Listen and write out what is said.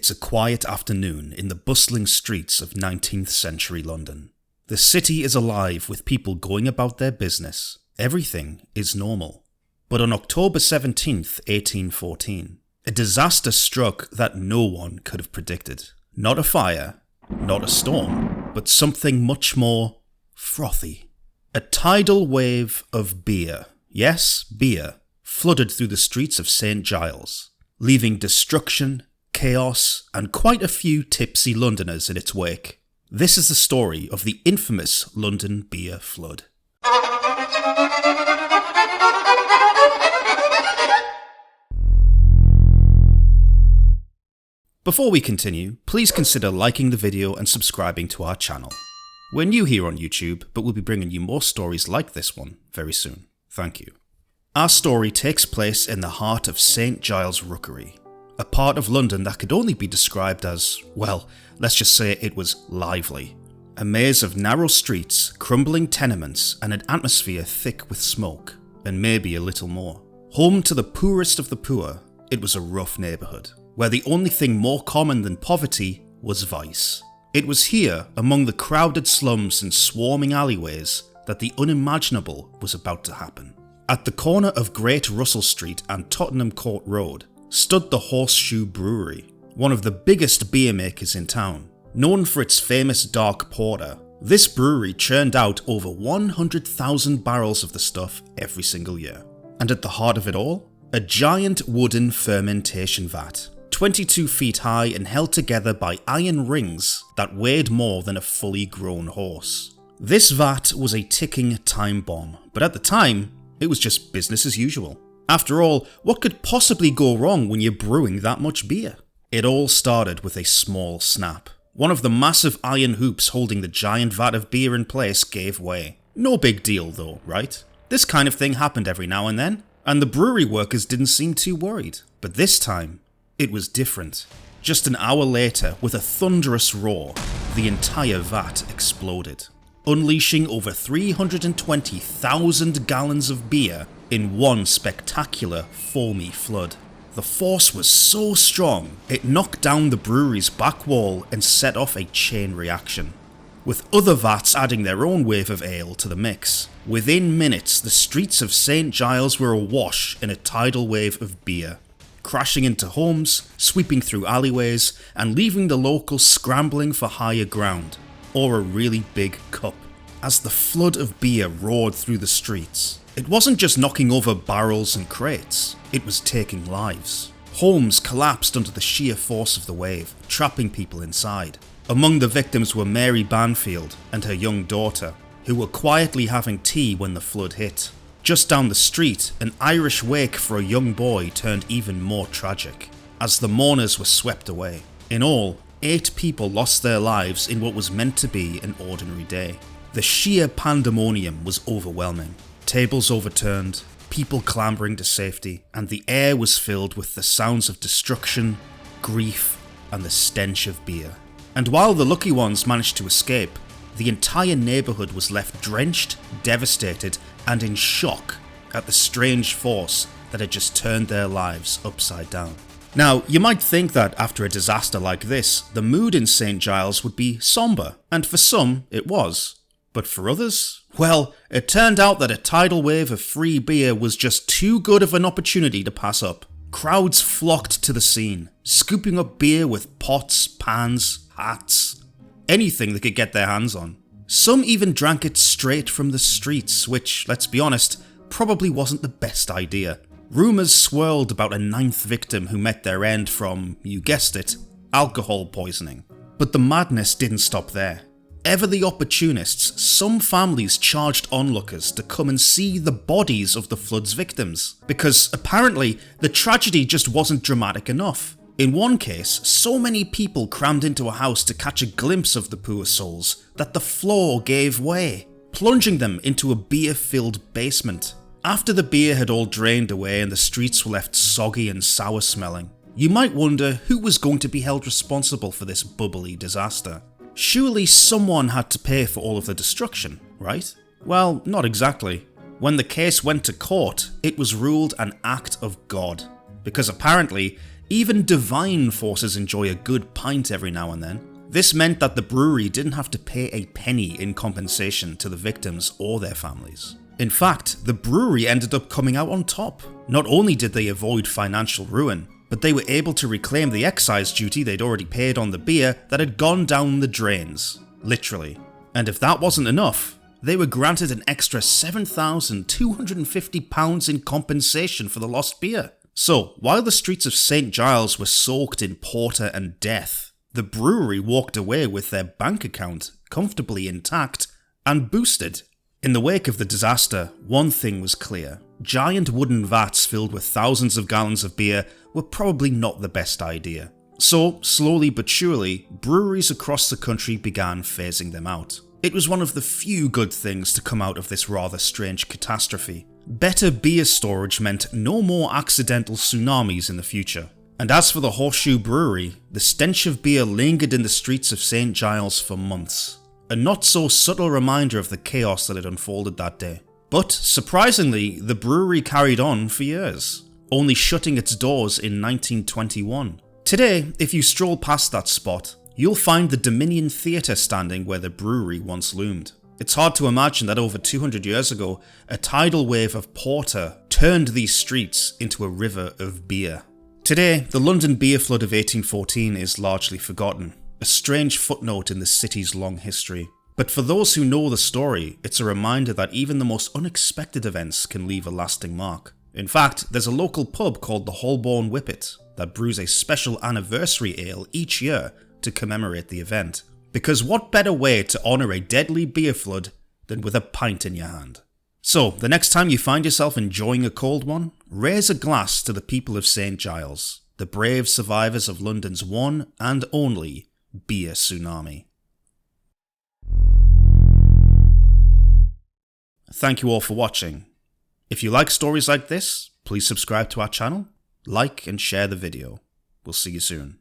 It's a quiet afternoon in the bustling streets of 19th century London. The city is alive with people going about their business. Everything is normal. But on October 17th, 1814, a disaster struck that no one could have predicted. Not a fire, not a storm, but something much more frothy. A tidal wave of beer, yes, beer, flooded through the streets of St Giles, leaving destruction, chaos, and quite a few tipsy Londoners in its wake. This is the story of the infamous London beer flood. Before we continue, please consider liking the video and subscribing to our channel. We're new here on YouTube, but we'll be bringing you more stories like this one very soon. Thank you. Our story takes place in the heart of St Giles Rookery, a part of London that could only be described as, well, let's just say it was lively. A maze of narrow streets, crumbling tenements, and an atmosphere thick with smoke, and maybe a little more. Home to the poorest of the poor, it was a rough neighbourhood, where the only thing more common than poverty was vice. It was here, among the crowded slums and swarming alleyways, that the unimaginable was about to happen. At the corner of Great Russell Street and Tottenham Court Road stood the Horse Shoe Brewery, one of the biggest beer makers in town. Known for its famous dark porter, this brewery churned out over 100,000 barrels of the stuff every single year. And at the heart of it all, a giant wooden fermentation vat, 22 feet high and held together by iron rings that weighed more than a fully grown horse. This vat was a ticking time bomb, but at the time, it was just business as usual. After all, what could possibly go wrong when you're brewing that much beer? It all started with a small snap. One of the massive iron hoops holding the giant vat of beer in place gave way. No big deal though, right? This kind of thing happened every now and then, and the brewery workers didn't seem too worried. But this time, it was different. Just an hour later, with a thunderous roar, the entire vat exploded, unleashing over 320,000 gallons of beer in one spectacular, foamy flood. The force was so strong, it knocked down the brewery's back wall and set off a chain reaction, with other vats adding their own wave of ale to the mix. Within minutes, the streets of St Giles were awash in a tidal wave of beer, crashing into homes, sweeping through alleyways, and leaving the locals scrambling for higher ground, or a really big cup. As the flood of beer roared through the streets, it wasn't just knocking over barrels and crates, it was taking lives. Homes collapsed under the sheer force of the wave, trapping people inside. Among the victims were Mary Banfield and her young daughter, who were quietly having tea when the flood hit. Just down the street, an Irish wake for a young boy turned even more tragic, as the mourners were swept away. In all, 8 people lost their lives in what was meant to be an ordinary day. The sheer pandemonium was overwhelming. Tables overturned, people clambering to safety, and the air was filled with the sounds of destruction, grief, and the stench of beer. And while the lucky ones managed to escape, the entire neighbourhood was left drenched, devastated, and in shock at the strange force that had just turned their lives upside down. Now, you might think that after a disaster like this, the mood in St Giles would be sombre, and for some, it was. But for others, well, it turned out that a tidal wave of free beer was just too good of an opportunity to pass up. Crowds flocked to the scene, scooping up beer with pots, pans, hats, anything they could get their hands on. Some even drank it straight from the streets, which, let's be honest, probably wasn't the best idea. Rumours swirled about a 9th victim who met their end from, you guessed it, alcohol poisoning. But the madness didn't stop there. Ever the opportunists, some families charged onlookers to come and see the bodies of the flood's victims, because apparently the tragedy just wasn't dramatic enough. In one case, so many people crammed into a house to catch a glimpse of the poor souls that the floor gave way, plunging them into a beer-filled basement. After the beer had all drained away and the streets were left soggy and sour smelling, you might wonder who was going to be held responsible for this bubbly disaster. Surely someone had to pay for all of the destruction, right? Well, not exactly. When the case went to court, it was ruled an act of God, because apparently Even divine forces enjoy a good pint every now and then. This meant that the brewery didn't have to pay a penny in compensation to the victims or their families. In fact, the brewery ended up coming out on top. Not only did they avoid financial ruin, but they were able to reclaim the excise duty they'd already paid on the beer that had gone down the drains. Literally. And if that wasn't enough, they were granted an extra £7,250 in compensation for the lost beer. So, while the streets of St Giles were soaked in porter and death, the brewery walked away with their bank account comfortably intact and boosted. In the wake of the disaster, one thing was clear. Giant wooden vats filled with thousands of gallons of beer were probably not the best idea. So, slowly but surely, breweries across the country began phasing them out. It was one of the few good things to come out of this rather strange catastrophe. Better beer storage meant no more accidental tsunamis in the future. And as for the Horse Shoe Brewery, the stench of beer lingered in the streets of St Giles for months. A not so subtle reminder of the chaos that had unfolded that day. But, surprisingly, the brewery carried on for years, only shutting its doors in 1921. Today, if you stroll past that spot, you'll find the Dominion Theatre standing where the brewery once loomed. It's hard to imagine that over 200 years ago, a tidal wave of porter turned these streets into a river of beer. Today, the London beer flood of 1814 is largely forgotten, a strange footnote in the city's long history. But for those who know the story, it's a reminder that even the most unexpected events can leave a lasting mark. In fact, there's a local pub called the Holborn Whippet that brews a special anniversary ale each year to commemorate the event. Because what better way to honour a deadly beer flood than with a pint in your hand? So, the next time you find yourself enjoying a cold one, raise a glass to the people of St Giles, the brave survivors of London's one and only beer tsunami. Thank you all for watching. If you like stories like this, please subscribe to our channel, like and share the video. We'll see you soon.